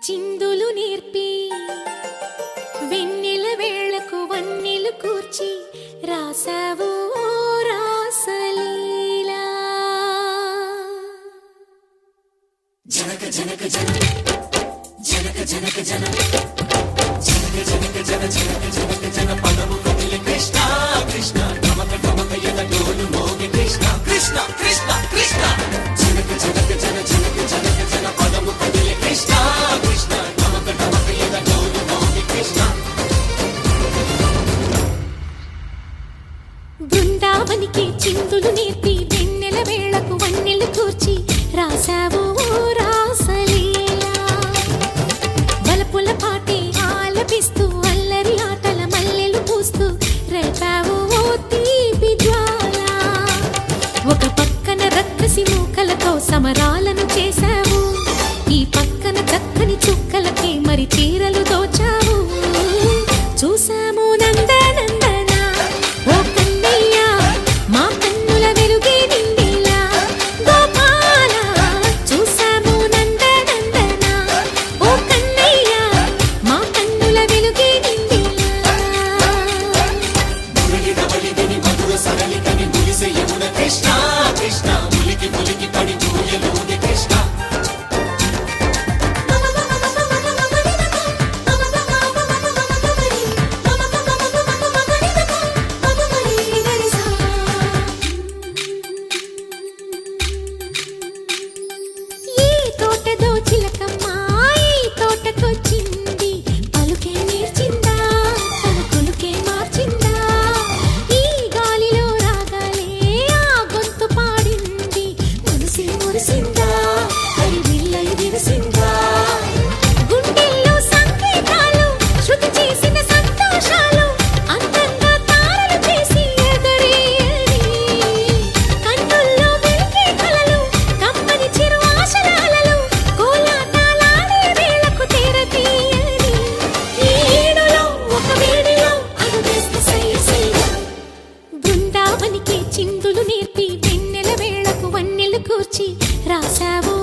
చిందులు నేర్పి వెన్నెల వేళకు వన్నెలు కూర్చి రాసావు రాసలీలా. జనక జనక జన జనక జనక జన జనక జనక జన జనక జనక జన పదము కదిలి కృష్ణ కృష్ణ గమక గమక యద డోలు మోగి కృష్ణ కృష్ణ కృష్ణ కృష్ణ జనక జనక జన జనక జనక జన పదము కదిలి కృష్ణ కృష్ణ గమక గమక యద డోలు మోగి కృష్ణ. బృందావనికి చిందులు నేర్పి వెన్నెల వేళకు వన్నెలు కూర్చి రాసావు రాసలీలా. బలపుల పాటే ఆలపిస్తూ అల్లరి ఆటల మల్లెలు పూస్తూ రేపావు తీపి జ్వాల. ఒక పక్కన రక్కసి మూకలతో సమరాలను చేశావు, ఈ పక్కన చక్కని చుక్కలకి మరి చీరలు దోచావు. చూసాము నందనందన ఓ కన్నయ్య మా కన్నుల వెలుగే నిండిలా గోపాల. చూసాము నందనందన ఓ కన్నయ్య మా కన్నుల వెలుగే నిండిలా. మురళి రవళిని మధుర సరళికని మురిసే యమున కృష్ణ కృష్ణ ములికి ములికి పడి ఊయలుని కృష్ణ. చిందులు నేర్పి వెన్నెల వేళకు వన్నెలు కూర్చి రాసావు